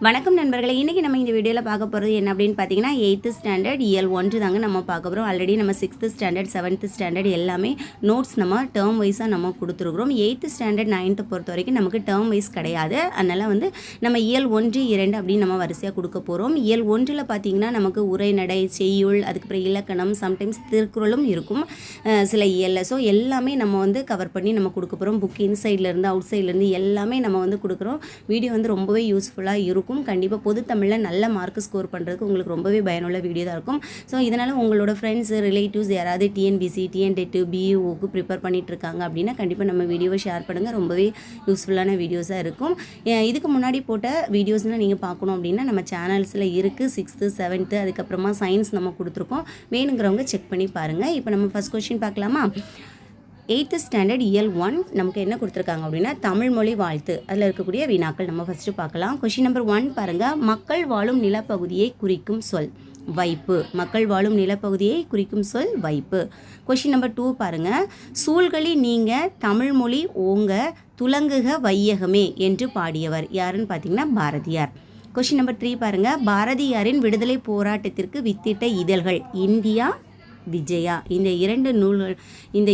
வணக்கம் நண்பர்களே, இன்றைக்கி நம்ம இந்த வீடியோவில் பார்க்க போகிறது என்ன அப்படின்னு பார்த்தீங்கன்னா 8th ஸ்டாண்டர்ட் இயல் 1 தாங்க நம்ம பார்க்க போகிறோம். ஆல்ரெடி நம்ம 6th ஸ்டாண்டர்ட் 7th ஸ்டாண்டர்ட் எல்லாமே நோட்ஸ் நம்ம டேர்ம் வைஸாக நம்ம கொடுத்துருக்குறோம். 8th ஸ்டாண்டர்ட் 9th பொறுத்த வரைக்கும் நமக்கு டேர்ம் வைஸ் கிடையாது. அதனால் நம்ம இயல் 1, 2 அப்படின்னு நம்ம வரிசையாக கொடுக்க போகிறோம். இயல் 1ல் பார்த்தீங்கன்னா நமக்கு உரைநடை, செய்யுள், அதுக்கப்புறம் இலக்கணம், சம்டைம்ஸ் திருக்குறளும் இருக்கும் சில இயலில். ஸோ எல்லாமே நம்ம கவர் பண்ணி நம்ம கொடுக்க போகிறோம். புக் இன்சைட்லேருந்து அவுட் சைட்லேருந்து எல்லாமே நம்ம கொடுக்குறோம். வீடியோ ரொம்பவே யூஸ்ஃபுல்லாக இருக்கும். கண்டிப்பாக பொது தமிழில் நல்ல மார்க் ஸ்கோர் பண்ணுறதுக்கு உங்களுக்கு ரொம்பவே பயனுள்ள வீடியோ தான் இருக்கும். ஸோ இதனால் உங்களோட ஃப்ரெண்ட்ஸ், ரிலேட்டிவ்ஸ் யாராவது டிஎன்பிசி, டிஎன்டெட், பிஇஓக்கு ப்ரிப்பேர் பண்ணிகிட்டு இருக்காங்க அப்படின்னா கண்டிப்பாக நம்ம வீடியோவை ஷேர் பண்ணுங்கள். ரொம்பவே யூஸ்ஃபுல்லான வீடியோஸாக இருக்கும். இதுக்கு முன்னாடி போட்ட வீடியோஸ்னால் நீங்கள் பார்க்கணும் அப்படின்னா நம்ம சேனல்ஸில் இருக்குது. 6th, 7th அதுக்கப்புறமா சயின்ஸ் நம்ம கொடுத்துருக்கோம். வேணுங்கிறவங்க செக் பண்ணி பாருங்கள். இப்போ நம்ம ஃபஸ்ட் கொஸ்டின் பார்க்கலாமா? 8th ஸ்டாண்டர்ட் இயல் 1 நமக்கு என்ன கொடுத்துருக்காங்க அப்படின்னா தமிழ் மொழி வாழ்த்து. அதில் இருக்கக்கூடிய வினாக்கள் நம்ம ஃபஸ்ட்டு பார்க்கலாம். கொஷின் நம்பர் 1 பாருங்கள். மக்கள் வாழும் நிலப்பகுதியை குறிக்கும் சொல் வைப்பு. மக்கள் வாழும் நிலப்பகுதியை குறிக்கும் சொல் வைப்பு. கொஷின் நம்பர் 2 பாருங்கள். சூழ்களி நீங்க தமிழ் மொழி ஓங்க துலங்குக வையகமே என்று பாடியவர் யாருன்னு பார்த்தீங்கன்னா பாரதியார். கொஷின் நம்பர் 3 பாருங்கள். பாரதியாரின் விடுதலை போராட்டத்திற்கு வித்திட்ட இதழ்கள் இந்தியா, விஜயா. இந்த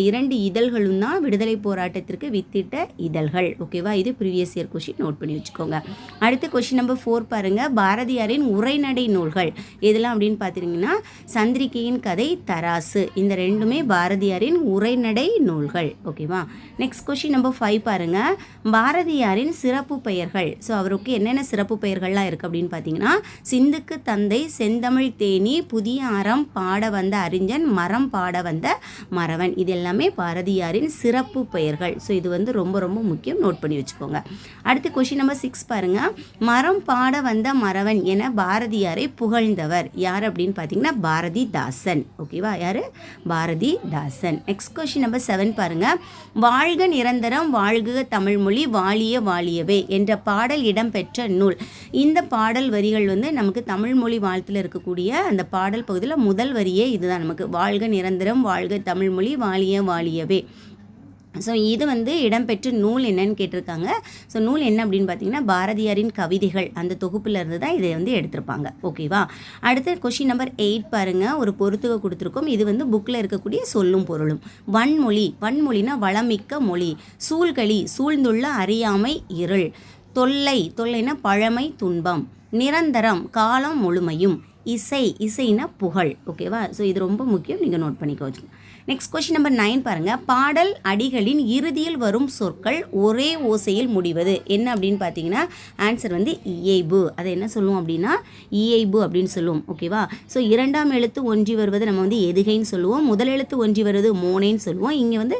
இரண்டு இதழ்களும் தான் விடுதலை போராட்டத்திற்கு வித்திட்ட இதழ்கள். ஓகேவா? இது ப்ரீவியஸ் இயர் கொஷின், நோட் பண்ணி வச்சுக்கோங்க. அடுத்து கொஷின் நம்பர் 4 பாருங்கள். பாரதியாரின் உரைநடை நூல்கள் எதெல்லாம் அப்படின்னு பார்த்தீங்கன்னா சந்திரிகையின் கதை, தராசு. இந்த ரெண்டுமே பாரதியாரின் உரைநடை நூல்கள். ஓகேவா? நெக்ஸ்ட் கொஷின் நம்பர் 5 பாருங்கள். பாரதியாரின் சிறப்பு பெயர்கள். ஸோ அவருக்கு என்னென்ன சிறப்பு பெயர்கள்லாம் இருக்குது அப்படின்னு பார்த்தீங்கன்னா சிந்துக்கு தந்தை, செந்தமிழ் தேனி, புதிய அறம் பாட வந்த அறிஞன், மரம் பாட வந்த மறவன். இது எல்லாமே பாரதியாரின் சிறப்பு பெயர்கள். ஸோ இது ரொம்ப ரொம்ப முக்கியம், நோட் பண்ணி வச்சுக்கோங்க. அடுத்து கொஷின் நம்பர் 6 பாருங்க. மரம் பாட வந்த மறவன் என பாரதியாரை புகழ்ந்தவர் யார் அப்படின்னு பார்த்தீங்கன்னா பாரதிதாசன். ஓகேவா? யார்? பாரதிதாசன். நெக்ஸ்ட் கொஷின் நம்பர் 7 பாருங்க. வாழ்க நிரந்தரம் வாழ்க தமிழ்மொழி வாழிய வாழியவே என்ற பாடல் இடம்பெற்ற நூல். இந்த பாடல் வரிகள் நமக்கு தமிழ்மொழி வாழ்த்தில் இருக்கக்கூடிய அந்த பாடல் பகுதியில் முதல் வரியே இதுதான் நமக்கு. வாழ்க நிரந்தரம் வாழ்க தமிழ்மொழி வாழிய வாழியவே. ஸோ இது இடம்பெற்ற நூல் என்னன்னு கேட்டிருக்காங்க. ஸோ நூல் என்ன அப்படின்னு பார்த்தீங்கன்னா பாரதியாரின் கவிதைகள் அந்த தொகுப்பில் இருந்து தான் இதை எடுத்திருப்பாங்க. ஓகேவா? அடுத்து கொஷின் நம்பர் 8 பாருங்கள். ஒரு பொறுத்துக கொடுத்துருக்கோம். இது புக்கில் இருக்கக்கூடிய சொல்லும் பொருளும். வன்மொழி. வன்மொழினா வளமிக்க மொழி. சூழ்களி. சூழ்ந்துள்ள அறியாமை, இருள். தொல்லை. தொல்லைனா பழமை, துன்பம். நிரந்தரம் காலம் முழுமையும். இசை. இசைனா புகழ். ஓகேவா? ஸோ இது ரொம்ப முக்கியம், நீங்கள் நோட் பண்ணிக்கோங்க. நெக்ஸ்ட் கொஸ்டின் நம்பர் 9 பாருங்கள். பாடல் அடிகளின் இறுதியில் வரும் சொற்கள் ஒரே ஓசையில் முடிவது என்ன அப்படின்னு பார்த்தீங்கன்னா ஆன்சர் இயைபு. அதை என்ன சொல்லுவோம் அப்படின்னா இயைபு அப்படின்னு சொல்லுவோம். ஓகேவா? ஸோ இரண்டாம் எழுத்து ஒன்றி வருவது நம்ம எதுகைன்னு சொல்லுவோம். முதல் எழுத்து ஒன்றி வருவது மோனைன்னு சொல்லுவோம். இங்கே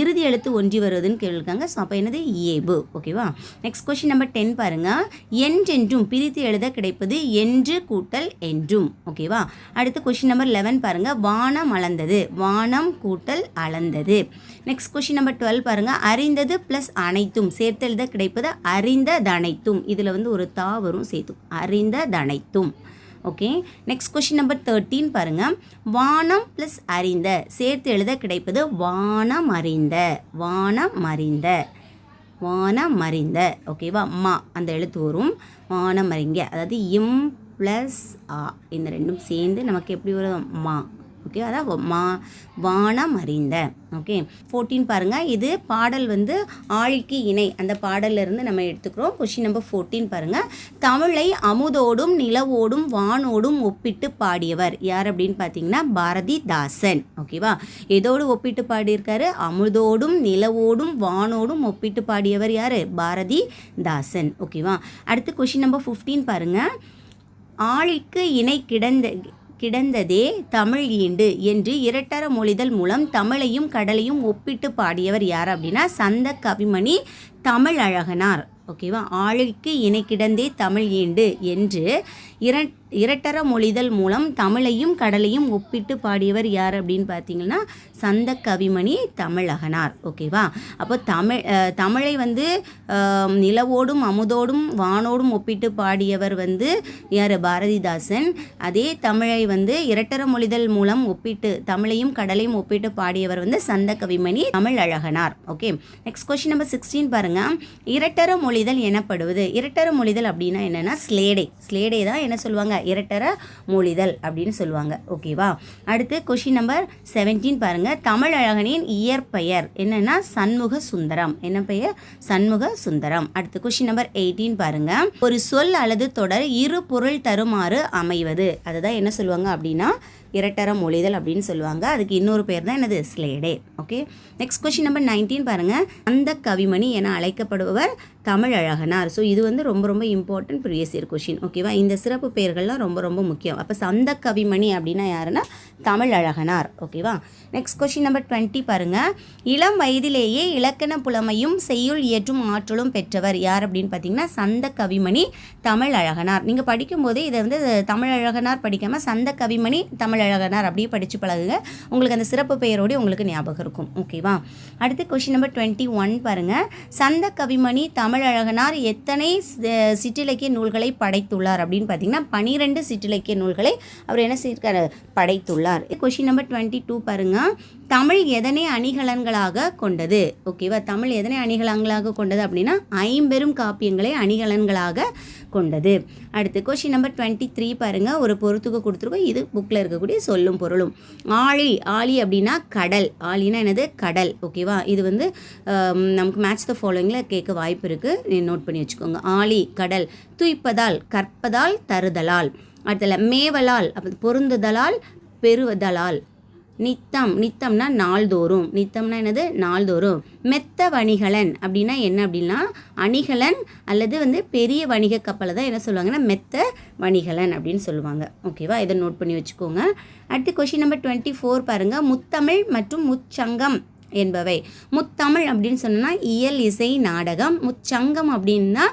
இறுதி எழுத்து ஒன்றி வருவதுன்னு கேள்விருக்காங்க. ஸோ அப்போ என்னது? இயைபு. ஓகேவா? நெக்ஸ்ட் கொஸ்டின் நம்பர் 10 பாருங்கள். என்றென்றும் பிரித்து எழுத கிடைப்பது என்று கூட்டல் என்றும். ஓகேவா? அடுத்து கொஸ்டின் நம்பர் 11 பாருங்கள். வானம் அளந்தது. வானம் கூட்டல் அளந்தது. நெக்ஸ்ட் கொஸ்டின் நம்பர் 12 பாருங்கள். அறிந்தது ப்ளஸ் அனைத்தும் சேர்த்து எழுத கிடைப்பது அறிந்ததனைத்தும். இதில் ஒரு தா வரும் சேர்த்தும். அறிந்ததனைத்தும். ஓகே. நெக்ஸ்ட் கொஸ்டின் நம்பர் 13 பாருங்கள். வானம் ப்ளஸ் அறிந்த சேர்த்து எழுத கிடைப்பது வானம் அறிந்த. வானம் அறிந்த. வானம் அறிந்த. ஓகேவா? மா அந்த எழுத்து வரும். வானம் அறிங்க. அதாவது இம் ப்ளஸ் ஆ இந்த ரெண்டும் சேர்ந்து நமக்கு எப்படி வரும்? மா. ஓகே. அதான் மா. வானம் அறிந்த. ஓகே. 14 பாருங்கள். இது பாடல் ஆழிக்கு இணை. அந்த பாடலிருந்து நம்ம எடுத்துக்கிறோம். கொஷின் நம்பர் 14 பாருங்கள். தமிழை அமுதோடும் நிலவோடும் வானோடும் ஒப்பிட்டு பாடியவர் யார் அப்படின்னு பார்த்தீங்கன்னா பாரதிதாசன். ஓகேவா? எதோடு ஒப்பிட்டு பாடியிருக்காரு? அமுதோடும் நிலவோடும் வானோடும் ஒப்பிட்டு பாடியவர் யார்? பாரதிதாசன். ஓகேவா? அடுத்து கொஷின் நம்பர் 15 பாருங்கள். ஆழிக்கு இணை கிடந்ததே தமிழ் ஈண்டு என்று இரட்டர மொழிதல் மூலம் தமிழையும் கடலையும் ஒப்பிட்டு பாடியவர் யார் அப்படின்னா சந்த கவிமணி தமிழ் அழகனார். ஓகேவா? ஆழிக்கு இணை கிடந்தே தமிழ் ஈண்டு என்று இரட்டர மொழிதல் மூலம் தமிழையும் கடலையும் ஒப்பிட்டு பாடியவர் யார் அப்படின்னு பார்த்தீங்கன்னா சந்த கவிமணி தமிழகனார். ஓகேவா? அப்போ தமிழை வந்து நிலவோடும் அமுதோடும் வானோடும் ஒப்பிட்டு பாடியவர் வந்து யார்? பாரதிதாசன். அதே தமிழை வந்து இரட்டர மொழிதல் மூலம் ஒப்பிட்டு தமிழையும் கடலையும் ஒப்பிட்டு பாடியவர் வந்து சந்த Kavimani Tamizhazhaganar. Okay, next question number 16 பாருங்க. இரட்டர மொழிதல் எனப்படுவது. இரட்டர மொழிதல் அப்படின்னா என்னன்னா ஸ்லேடை தான் என்ன சொல்லுவாங்க? இரட்டர மொழிதல் அப்படின்னு சொல்லுவாங்க. ஓகேவா? அடுத்து கொஸ்டின் நம்பர் 17 பாருங்க. தமிழழகனின் இயற்பெயர் என்னன்னா சண்முக சுந்தரம். என்ன பெயர்? சண்முக சுந்தரம். அடுத்து கொஸ்டின் நம்பர் 18 பாருங்க. ஒரு சொல் அல்லது தொடர் இரு பொருள் தருமாறு அமைவது. அதுதான் என்ன சொல்லுவாங்க அப்படின்னா இரட்டர மொழிதல் அப்படின்னு சொல்லுவாங்க. அதுக்கு இன்னொரு பேர் தான் என்னது? ஸ்லேடே. ஓகே, நெக்ஸ்ட் கொஸ்டின் நம்பர் 19 பாருங்க. அந்த கவிமணி என அழைக்கப்படுபவர் தமிழழகனார். ஸோ இது வந்து ரொம்ப ரொம்ப இம்பார்ட்டன்ட் ப்ரீவியஸ் இயர் கொஸ்டின். ஓகேவா? இந்த சிறப்பு பெயர்கள்லாம் ரொம்ப ரொம்ப முக்கியம். அப்போ சந்த கவிமணி அப்படின்னா யாருன்னா தமிழழகனார். ஓகேவா? நெக்ஸ்ட் கொஸ்டின் நம்பர் 20 பாருங்க. இளம் வயதிலேயே இலக்கண புலமையும் செய்யுள் இயற்றும் ஆற்றலும் பெற்றவர் யார் அப்படின்னு பார்த்தீங்கன்னா சந்த கவிமணி தமிழழகனார். நீங்கள் படிக்கும்போதே இதை வந்து தமிழழகனார் படிக்காமல் சந்த கவிமணி தமிழழகனார் அப்படியே படித்து பழகுங்க. உங்களுக்கு அந்த சிறப்பு பெயரோடு உங்களுக்கு ஞாபகம் இருக்கும். ஓகேவா? அடுத்து கொஸ்டின் நம்பர் 21 பாருங்கள். சந்த கவிமணி தமிழழகனார் எத்தனை சிற்றிலக்கிய நூல்களை படைத்துள்ளார் அப்படின்னு பார்த்தீங்கன்னா 12 சிற்றிலக்கிய நூல்களை அவர் என்ன செய்திருக்காரு? படைத்துள்ளார். கொஸ்டின் நம்பர் 22 பாருங்க. தமிழ் எதனை அணிகலன்களாக கொண்டது? ஓகேவா? தமிழ் எதனை அணிகலன்களாக கொண்டது அப்படின்னா 50 காப்பியங்களை அணிகலன்களாக கொண்டது. அடுத்து கொஸ்டின் நம்பர் 23 பாருங்க. ஒரு பொறுத்துக்கு கொடுத்துருக்கோம். இது புக்கில் இருக்கக்கூடிய சொல்லும் பொருளும். ஆழி அப்படின்னா கடல். ஆழினா என்னது? கடல். ஓகேவா? இது வந்து நமக்கு மேட்ச் த ஃபாலோயிங்கில் கேட்க வாய்ப்பு இருக்குது. நோட் பண்ணி வச்சுக்கோங்க. ஆழி கடல். துய்ப்பதால் கற்பதால் தருதலால். அடுத்தல மேவலால் அப்போ பொருந்துதலால் பெறுவதலால். நித்தம்னா நாள்தோறும். நித்தம்னா என்னது? நாள்தோறும். மெத்த வணிகலன் அப்படின்னா என்ன அப்படின்னா அணிகலன் அல்லது வந்து பெரிய வணிக கப்பலை தான் என்ன சொல்லுவாங்கன்னா மெத்த வணிகலன் அப்படின்னு சொல்லுவாங்க. ஓகேவா? இதை நோட் பண்ணி வச்சுக்கோங்க. அடுத்து கொஸ்டின் நம்பர் 24 பாருங்க. முத்தமிழ் மற்றும் முச்சங்கம் என்பவை. முத்தமிழ் அப்படின்னு சொன்னால் இயல் இசை நாடகம். முச்சங்கம் அப்படின்னா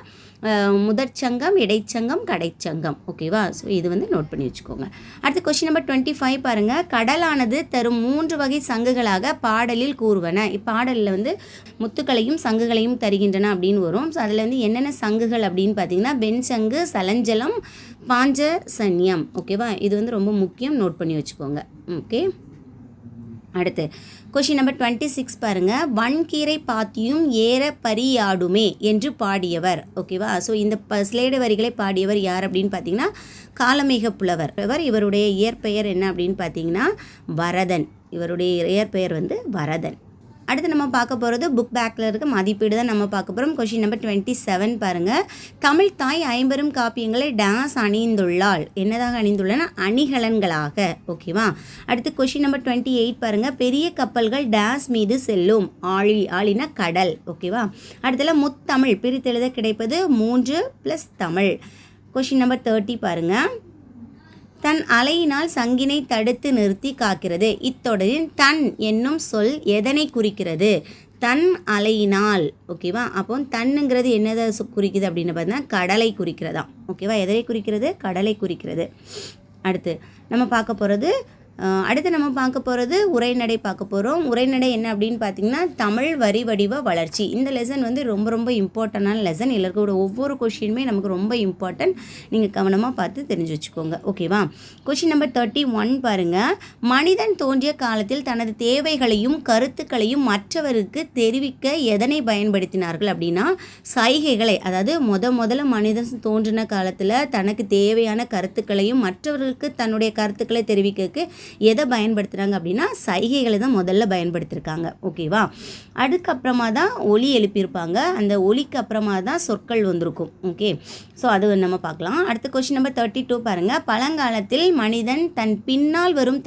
முதற்சங்கம், இடைச்சங்கம், கடைச்சங்கம். ஓகேவா? ஸோ இது வந்து நோட் பண்ணி வச்சுக்கோங்க. அடுத்து கொஸ்டின் நம்பர் 25 பாருங்கள். கடலானது தரும் 3 வகை சங்குகளாக பாடலில் கூறுவன. இப்பாடலில் வந்து முத்துக்களையும் சங்குகளையும் தருகின்றன அப்படின்னு வரும். ஸோ அதில் வந்து என்னென்ன சங்குகள் அப்படின்னு பார்த்தீங்கன்னா வெண்சங்கு, சலஞ்சலம், பாஞ்சசன்யம். ஓகேவா? இது வந்து ரொம்ப முக்கியம். நோட் பண்ணி வச்சுக்கோங்க. ஓகே, அடுத்து கொஸ்டின் நம்பர் 26 பாருங்க. வன்கீரை பாத்தியும் ஏற பரியாடுமே என்று பாடியவர். ஓகேவா? ஸோ இந்த ஸ்லேடு வரிகளை பாடியவர் யார் அப்படின்னு பார்த்தீங்கன்னா காலமேக புலவர். இவருடைய இயற்பெயர் என்ன அப்படின்னு பார்த்தீங்கன்னா வரதன். இவருடைய இயற்பெயர் வந்து வரதன். அடுத்து நம்ம பார்க்க போகிறது புக் பேக்கில் இருக்க மதிப்பீடு தான் நம்ம பார்க்க போகிறோம். கொஸ்டின் நம்பர் 27 பாருங்கள். தமிழ் தாய் 50 காப்பியங்களை டாஸ் அணிந்துள்ளாள். என்னதாக அணிந்துள்ளனா? அணிகலன்களாக. ஓகேவா? அடுத்து கொஸ்டின் நம்பர் 28 பாருங்கள். பெரிய கப்பல்கள் டாஸ் மீது செல்லும். ஆழினா கடல். ஓகேவா? அடுத்தல முத்தமிழ் பிரித்தெழுத கிடைப்பது 3 + தமிழ். கொஸ்டின் நம்பர் 30 பாருங்கள். தன் அலையினால் சங்கினை தடுத்து நிறுத்தி காக்கிறது. இத்தொடரின் தன் என்னும் சொல் எதனை குறிக்கிறது? தன் அலையினால். ஓகேவா? அப்போ தன்னுங்கிறது என்னதை குறிக்குது அப்படின்னு பார்த்தீங்கன்னா கடலை குறிக்கிறதா. ஓகேவா? எதனை குறிக்கிறது? கடலை குறிக்கிறது. அடுத்து நம்ம பார்க்க போகிறது உரைநடை பார்க்க போகிறோம். உரைநடை என்ன அப்படின்னு பார்த்தீங்கன்னா தமிழ் வரி வடிவ வளர்ச்சி. இந்த லெசன் வந்து ரொம்ப ரொம்ப இம்பார்ட்டண்டான லெசன். எல்லாருக்கும் ஒவ்வொரு கொஷினுமே நமக்கு ரொம்ப இம்பார்ட்டன்ட். நீங்கள் கவனமாக பார்த்து தெரிஞ்சு வச்சுக்கோங்க. ஓகேவா? கொஷின் நம்பர் 31 பாருங்கள். மனிதன் தோன்றிய காலத்தில் தனது தேவைகளையும் கருத்துக்களையும் மற்றவருக்கு தெரிவிக்க எதனை பயன்படுத்தினார்கள் அப்படின்னா சைகைகளை. அதாவது முதல்ல மனிதன் தோன்றின காலத்தில் தனக்கு தேவையான கருத்துக்களையும் மற்றவர்களுக்கு தன்னுடைய கருத்துக்களை தெரிவிக்க எதை பயன்படுத்துகிறாங்க அப்படின்னா சைகைகளை தான் முதல்ல பயன்படுத்தியிருக்காங்க. ஓகேவா? அதுக்கப்புறமா தான் ஒலி எழுப்பியிருப்பாங்க. அந்த ஒலிக்கு அப்புறமா தான் சொற்கள் வந்திருக்கும். ஓகே, ஸோ அது நம்ம பார்க்கலாம். அடுத்த கொஸ்டின் நம்பர் 32 பாருங்கள். பழங்காலத்தில் மனிதன் தன் பின்னால் வரும்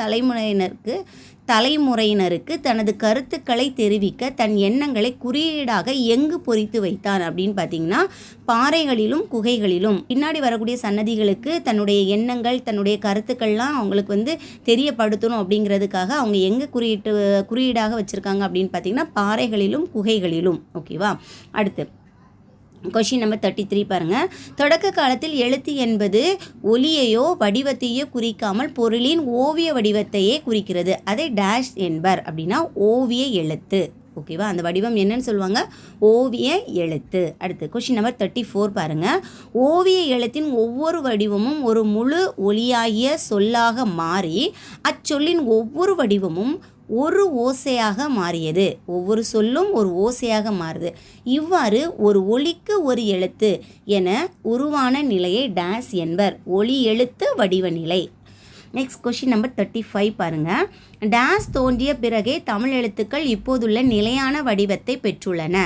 தலைமுறையினருக்கு தனது கருத்துக்களை தெரிவிக்க தன் எண்ணங்களை குறியீடாக எங்கு பொறித்து வைத்தான் அப்படின்னு பார்த்தீங்கன்னா பாறைகளிலும் குகைகளிலும். பின்னாடி வரக்கூடிய சன்னதிகளுக்கு தன்னுடைய எண்ணங்கள் தன்னுடைய கருத்துக்கள்லாம் அவங்களுக்கு வந்து தெரியப்படுத்தணும் அப்படிங்கிறதுக்காக அவங்க எங்கே குறியீடாக வச்சுருக்காங்க அப்படின்னு பார்த்தீங்கன்னா பாறைகளிலும் குகைகளிலும். ஓகேவா? அடுத்து கொஷின் நம்பர் 33 பாருங்கள். தொடக்க காலத்தில் எழுத்து என்பது ஒலியையோ வடிவத்தையோ குறிக்காமல் பொருளின் ஓவிய வடிவத்தையே குறிக்கிறது. அதை டேஷ் என்பர் அப்படின்னா ஓவிய எழுத்து. ஓகேவா, அந்த வடிவம் என்னன்னு சொல்லுவாங்க, ஓவிய எழுத்து. அடுத்து கொஷின் நம்பர் 34 பாருங்கள். ஓவிய எழுத்தின் ஒவ்வொரு வடிவமும் ஒரு முழு ஒலியாகிய சொல்லாக மாறி அச்சொல்லின் ஒவ்வொரு வடிவமும் ஒரு ஓசையாக மாறியது. ஒவ்வொரு சொல்லும் ஒரு ஓசையாக மாறுது. இவ்வாறு ஒரு ஒலிக்கு ஒரு எழுத்து என உருவான நிலையை டேஸ் என்பர். ஒலி எழுத்து வடிவ நிலை. நெக்ஸ்ட் கொஷின் நம்பர் 35 பாருங்கள். டேஸ் தோன்றிய பிறகே தமிழ் எழுத்துக்கள் இப்போதுள்ள நிலையான வடிவத்தை பெற்றுள்ளன.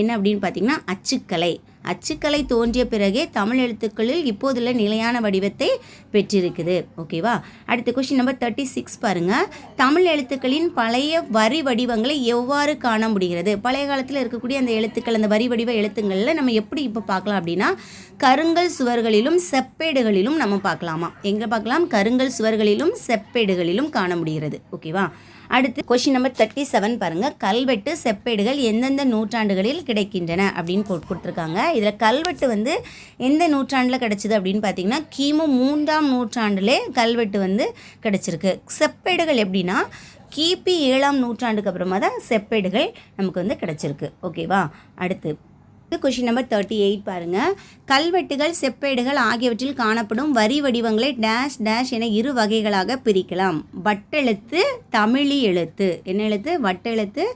என்ன அப்படின்னு பார்த்தீங்கன்னா அச்சுக்கலை. அச்சுக்கலை தோன்றிய பிறகே தமிழ் எழுத்துக்களில் இப்போதுள்ள நிலையான வடிவத்தை பெற்றிருக்குது. ஓகேவா. அடுத்த கொஷின் நம்பர் 36 பாருங்கள். தமிழ் எழுத்துக்களின் பழைய வரி வடிவங்களை எவ்வாறு காண முடிகிறது? பழைய காலத்தில் இருக்கக்கூடிய அந்த எழுத்துக்கள், அந்த வரி வடிவ எழுத்துக்களில் நம்ம எப்படி இப்போ பார்க்கலாம் அப்படின்னா கருங்கல் சுவர்களிலும் செப்பேடுகளிலும் நம்ம பார்க்கலாமா. எங்கே பார்க்கலாம்? கருங்கல் சுவர்களிலும் செப்பேடுகளிலும் காண முடிகிறது. ஓகேவா. அடுத்து கொஷின் நம்பர் 37 பாருங்கள். கல்வெட்டு செப்பேடுகள் எந்தெந்த நூற்றாண்டுகளில் கிடைக்கின்றன அப்படின்னு கொடுத்துருக்காங்க. இதில் கல்வெட்டு வந்து எந்த நூற்றாண்டில் கிடச்சிது அப்படின்னு பார்த்தீங்கன்னா கிமு 3ஆம் நூற்றாண்டிலே கல்வெட்டு வந்து கிடச்சிருக்கு. செப்பேடுகள் எப்படின்னா கிபி 7ஆம் நூற்றாண்டுக்கு அப்புறமா தான் செப்பேடுகள் நமக்கு வந்து கிடச்சிருக்கு. ஓகேவா. அடுத்து கொஷின் நம்பர் 38 பாருங்கள். கல்வெட்டுகள் செப்பேடுகள் ஆகியவற்றில் காணப்படும் வரி வடிவங்களை டேஷ் டேஷ் என இரு வகைகளாக பிரிக்கலாம். வட்டெழுத்து, தமிழி எழுத்து. என்ன எழுத்து? வட்டெழுத்து,